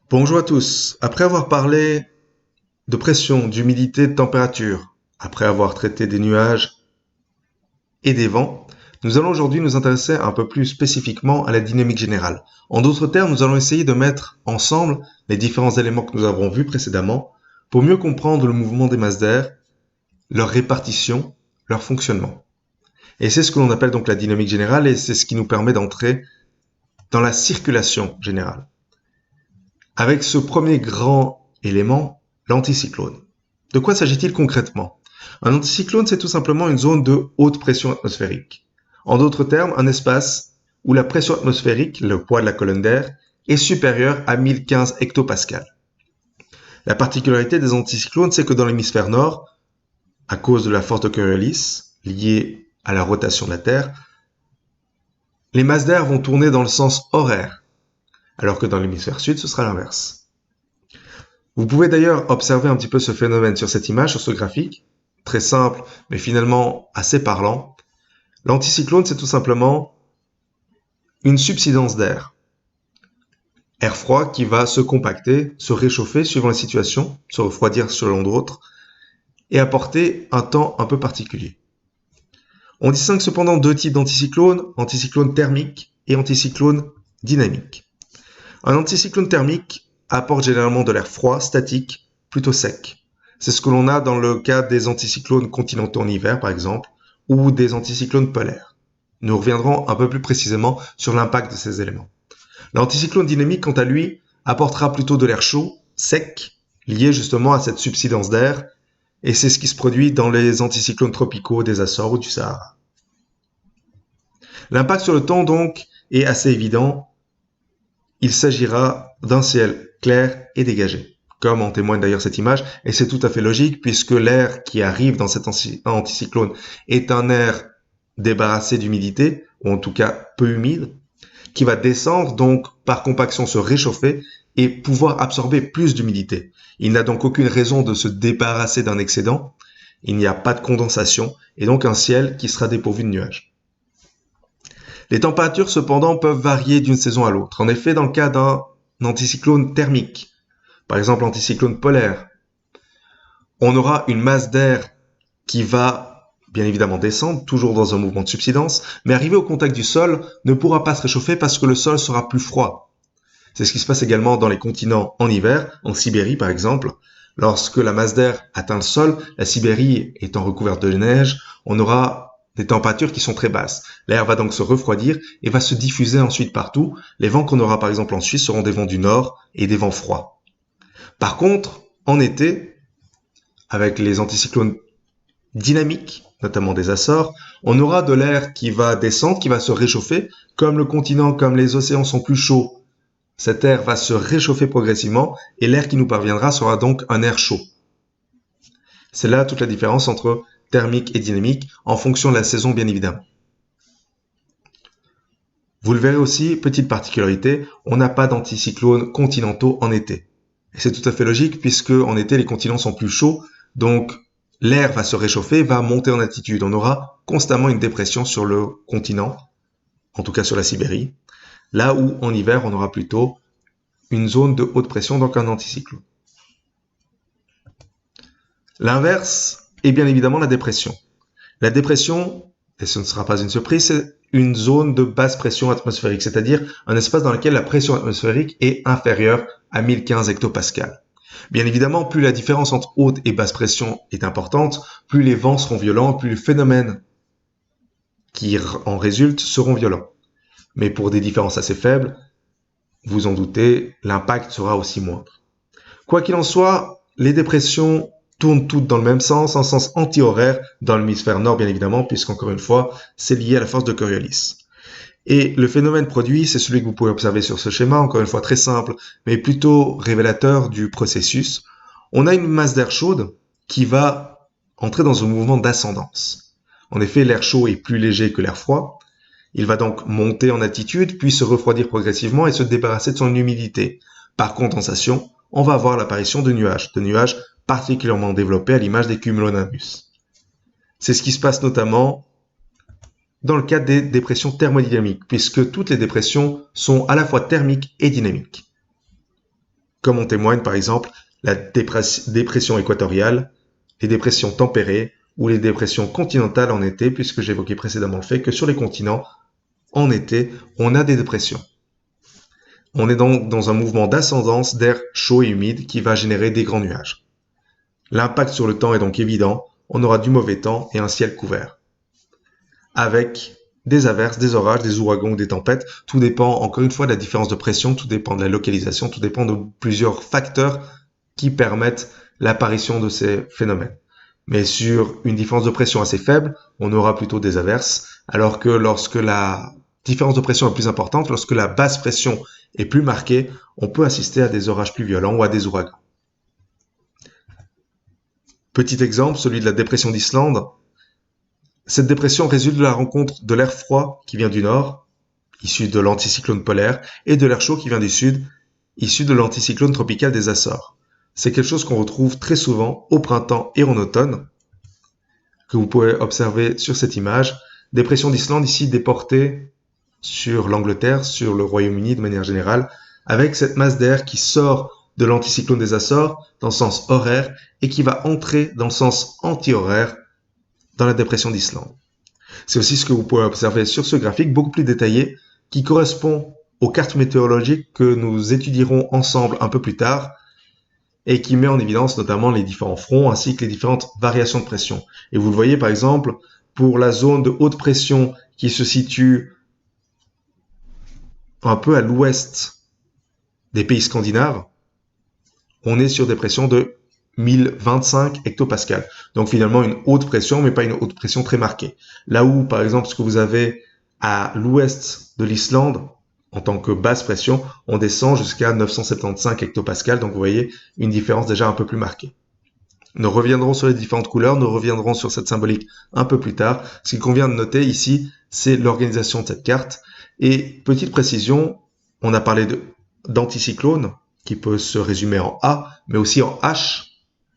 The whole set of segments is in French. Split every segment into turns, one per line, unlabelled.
Bonjour à tous. Après avoir parlé de pression, d'humidité, de température, après avoir traité des nuages et des vents, nous allons aujourd'hui nous intéresser un peu plus spécifiquement à la dynamique générale. En d'autres termes, nous allons essayer de mettre ensemble les différents éléments que nous avons vus précédemment pour mieux comprendre le mouvement des masses d'air, leur répartition, leur fonctionnement. Et c'est ce que l'on appelle donc la dynamique générale et c'est ce qui nous permet d'entrer dans la circulation générale. Avec ce premier grand élément, l'anticyclone. De quoi s'agit-il concrètement? Un anticyclone, c'est tout simplement une zone de haute pression atmosphérique. En d'autres termes, un espace où la pression atmosphérique, le poids de la colonne d'air, est supérieure à 1015 hectopascales. La particularité des anticyclones, c'est que dans l'hémisphère nord, à cause de la force de Coriolis, liée à la rotation de la Terre, les masses d'air vont tourner dans le sens horaire, alors que dans l'hémisphère sud, ce sera l'inverse. Vous pouvez d'ailleurs observer un petit peu ce phénomène sur cette image, sur ce graphique, très simple, mais finalement assez parlant. L'anticyclone, c'est tout simplement une subsidence d'air. Air froid qui va se compacter, se réchauffer suivant la situation, se refroidir selon d'autres, et apporter un temps un peu particulier. On distingue cependant deux types d'anticyclones, anticyclone thermique et anticyclone dynamique. Un anticyclone thermique apporte généralement de l'air froid, statique, plutôt sec. C'est ce que l'on a dans le cas des anticyclones continentaux en hiver, par exemple, ou des anticyclones polaires. Nous reviendrons un peu plus précisément sur l'impact de ces éléments. L'anticyclone dynamique, quant à lui, apportera plutôt de l'air chaud, sec, lié justement à cette subsidence d'air, et c'est ce qui se produit dans les anticyclones tropicaux des Açores ou du Sahara. L'impact sur le temps, donc, est assez évident. Il s'agira d'un ciel clair et dégagé, comme en témoigne d'ailleurs cette image, et c'est tout à fait logique puisque l'air qui arrive dans cet anticyclone est un air débarrassé d'humidité, ou en tout cas peu humide, qui va descendre, donc par compaction se réchauffer et pouvoir absorber plus d'humidité. Il n'a donc aucune raison de se débarrasser d'un excédent, il n'y a pas de condensation, et donc un ciel qui sera dépourvu de nuages. Les températures cependant peuvent varier d'une saison à l'autre. En effet, dans le cas d'un anticyclone thermique, par exemple l'anticyclone polaire, on aura une masse d'air qui va bien évidemment descendre, toujours dans un mouvement de subsidence, mais arriver au contact du sol ne pourra pas se réchauffer parce que le sol sera plus froid. C'est ce qui se passe également dans les continents en hiver, en Sibérie par exemple. Lorsque la masse d'air atteint le sol, la Sibérie étant recouverte de neige, on aura des températures qui sont très basses. L'air va donc se refroidir et va se diffuser ensuite partout. Les vents qu'on aura par exemple en Suisse seront des vents du nord et des vents froids. Par contre, en été, avec les anticyclones dynamiques, notamment des Açores, on aura de l'air qui va descendre, qui va se réchauffer. Comme le continent, comme les océans sont plus chauds, cet air va se réchauffer progressivement et l'air qui nous parviendra sera donc un air chaud. C'est là toute la différence entre thermique et dynamique, en fonction de la saison bien évidemment. Vous le verrez aussi, petite particularité, on n'a pas d'anticyclones continentaux en été. Et c'est tout à fait logique puisque en été les continents sont plus chauds, donc l'air va se réchauffer, va monter en altitude. On aura constamment une dépression sur le continent, en tout cas sur la Sibérie, là où en hiver on aura plutôt une zone de haute pression, donc un anticyclone. L'inverse est bien évidemment la dépression. La dépression, et ce ne sera pas une surprise, c'est une zone de basse pression atmosphérique, c'est-à-dire un espace dans lequel la pression atmosphérique est inférieure à 1015 hectopascales. Bien évidemment, plus la différence entre haute et basse pression est importante, plus les vents seront violents, plus les phénomènes qui en résultent seront violents. Mais pour des différences assez faibles, vous en doutez, l'impact sera aussi moindre. Quoi qu'il en soit, les dépressions tournent toutes dans le même sens, en sens anti-horaire, dans l'hémisphère nord bien évidemment, puisqu'encore une fois, c'est lié à la force de Coriolis. Et le phénomène produit, c'est celui que vous pouvez observer sur ce schéma, encore une fois très simple, mais plutôt révélateur du processus. On a une masse d'air chaude qui va entrer dans un mouvement d'ascendance. En effet, l'air chaud est plus léger que l'air froid. Il va donc monter en altitude, puis se refroidir progressivement et se débarrasser de son humidité. Par condensation, on va avoir l'apparition de nuages particulièrement développés à l'image des cumulonimbus. C'est ce qui se passe notamment dans le cadre des dépressions thermodynamiques, puisque toutes les dépressions sont à la fois thermiques et dynamiques. comme en témoigne par exemple la dépression équatoriale, les dépressions tempérées ou les dépressions continentales en été, puisque j'évoquais précédemment le fait que sur les continents, en été, on a des dépressions. On est donc dans un mouvement d'ascendance d'air chaud et humide qui va générer des grands nuages. L'impact sur le temps est donc évident, on aura du mauvais temps et un ciel couvert. Avec des averses, des orages, des ouragans ou des tempêtes, tout dépend encore une fois de la différence de pression, tout dépend de la localisation, tout dépend de plusieurs facteurs qui permettent l'apparition de ces phénomènes. Mais sur une différence de pression assez faible, on aura plutôt des averses, alors que lorsque la différence de pression est plus importante, lorsque la basse pression est plus marquée, on peut assister à des orages plus violents ou à des ouragans. Petit exemple, celui de la dépression d'Islande. Cette dépression résulte de la rencontre de l'air froid qui vient du nord, issu de l'anticyclone polaire, et de l'air chaud qui vient du sud, issu de l'anticyclone tropical des Açores. C'est quelque chose qu'on retrouve très souvent au printemps et en automne, que vous pouvez observer sur cette image. Dépression d'Islande ici déportée sur l'Angleterre, sur le Royaume-Uni de manière générale, avec cette masse d'air qui sort de l'anticyclone des Açores dans le sens horaire et qui va entrer dans le sens anti-horaire dans la dépression d'Islande. C'est aussi ce que vous pouvez observer sur ce graphique beaucoup plus détaillé qui correspond aux cartes météorologiques que nous étudierons ensemble un peu plus tard et qui met en évidence notamment les différents fronts ainsi que les différentes variations de pression. Et vous le voyez par exemple pour la zone de haute pression qui se situe un peu à l'ouest des pays scandinaves, on est sur des pressions de 1025 hectopascales. Donc finalement une haute pression, mais pas une haute pression très marquée. Là où, par exemple, ce que vous avez à l'ouest de l'Islande, en tant que basse pression, on descend jusqu'à 975 hectopascales. Donc vous voyez une différence déjà un peu plus marquée. Nous reviendrons sur les différentes couleurs, nous reviendrons sur cette symbolique un peu plus tard. Ce qu'il convient de noter ici, c'est l'organisation de cette carte. Et petite précision, on a parlé d'anticyclone, qui peut se résumer en A, mais aussi en H,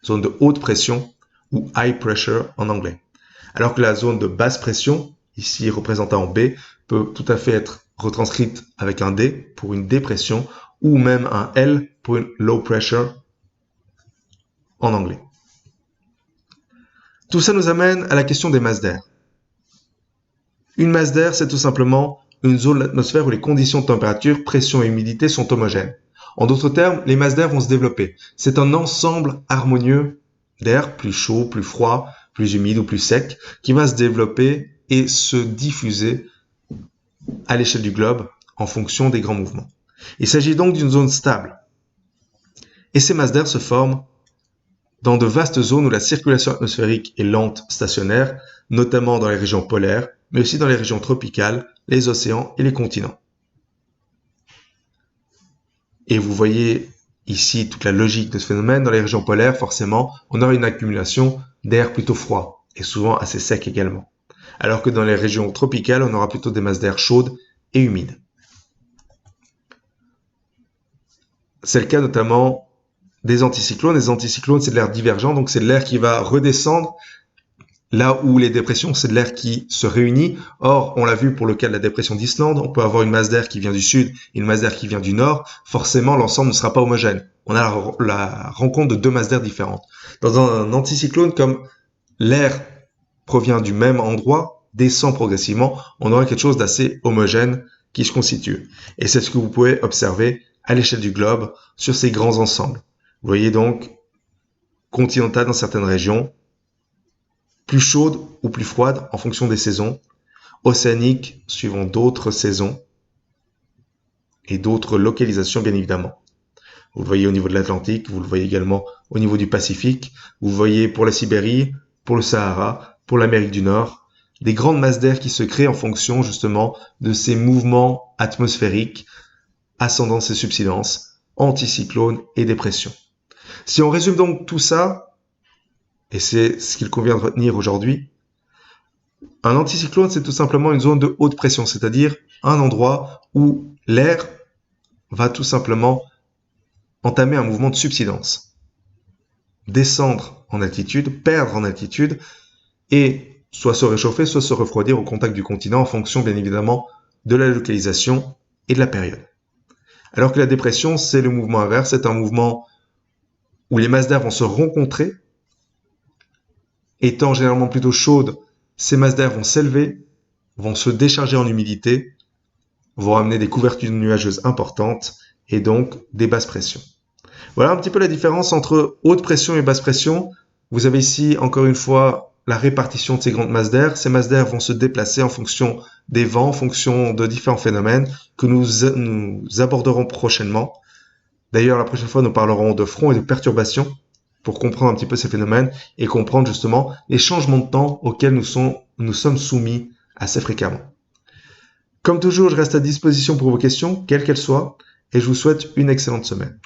zone de haute pression, ou high pressure en anglais. Alors que la zone de basse pression, ici représentée en B, peut tout à fait être retranscrite avec un D pour une dépression, ou même un L pour une low pressure en anglais. Tout ça nous amène à la question des masses d'air. Une masse d'air, c'est tout simplement une zone de l'atmosphère où les conditions de température, pression et humidité sont homogènes. En d'autres termes, les masses d'air vont se développer. C'est un ensemble harmonieux d'air, plus chaud, plus froid, plus humide ou plus sec, qui va se développer et se diffuser à l'échelle du globe en fonction des grands mouvements. Il s'agit donc d'une zone stable. Et ces masses d'air se forment dans de vastes zones où la circulation atmosphérique est lente, stationnaire, notamment dans les régions polaires, mais aussi dans les régions tropicales, les océans et les continents. Et vous voyez ici toute la logique de ce phénomène. Dans les régions polaires, forcément, on aura une accumulation d'air plutôt froid et souvent assez sec également. Alors que dans les régions tropicales, on aura plutôt des masses d'air chaudes et humides. C'est le cas notamment des anticyclones. Les anticyclones, c'est de l'air divergent, donc c'est de l'air qui va redescendre là où les dépressions, c'est de l'air qui se réunit. Or, on l'a vu pour le cas de la dépression d'Islande, on peut avoir une masse d'air qui vient du sud et une masse d'air qui vient du nord. Forcément, l'ensemble ne sera pas homogène. On a la rencontre de deux masses d'air différentes. Dans un anticyclone, comme l'air provient du même endroit, descend progressivement, on aura quelque chose d'assez homogène qui se constitue. Et c'est ce que vous pouvez observer à l'échelle du globe sur ces grands ensembles. Vous voyez donc continental dans certaines régions, plus chaude ou plus froide en fonction des saisons, océanique suivant d'autres saisons et d'autres localisations bien évidemment. Vous le voyez au niveau de l'Atlantique, vous le voyez également au niveau du Pacifique, vous le voyez pour la Sibérie, pour le Sahara, pour l'Amérique du Nord, des grandes masses d'air qui se créent en fonction justement de ces mouvements atmosphériques, ascendance et subsidence, anticyclones et dépressions. Si on résume donc tout ça, et c'est ce qu'il convient de retenir aujourd'hui, un anticyclone, c'est tout simplement une zone de haute pression, c'est-à-dire un endroit où l'air va tout simplement entamer un mouvement de subsidence, descendre en altitude, perdre en altitude, et soit se réchauffer, soit se refroidir au contact du continent en fonction bien évidemment de la localisation et de la période. Alors que la dépression, c'est le mouvement inverse, c'est un mouvement où les masses d'air vont se rencontrer. Étant généralement plutôt chaudes, ces masses d'air vont s'élever, vont se décharger en humidité, vont amener des couvertures nuageuses importantes et donc des basses pressions. Voilà un petit peu la différence entre haute pression et basse pression. Vous avez ici encore une fois la répartition de ces grandes masses d'air. Ces masses d'air vont se déplacer en fonction des vents, en fonction de différents phénomènes que nous aborderons prochainement. D'ailleurs, la prochaine fois, nous parlerons de front et de perturbations pour comprendre un petit peu ces phénomènes et comprendre justement les changements de temps auxquels nous sommes soumis assez fréquemment. Comme toujours, je reste à disposition pour vos questions, quelles qu'elles soient, et je vous souhaite une excellente semaine.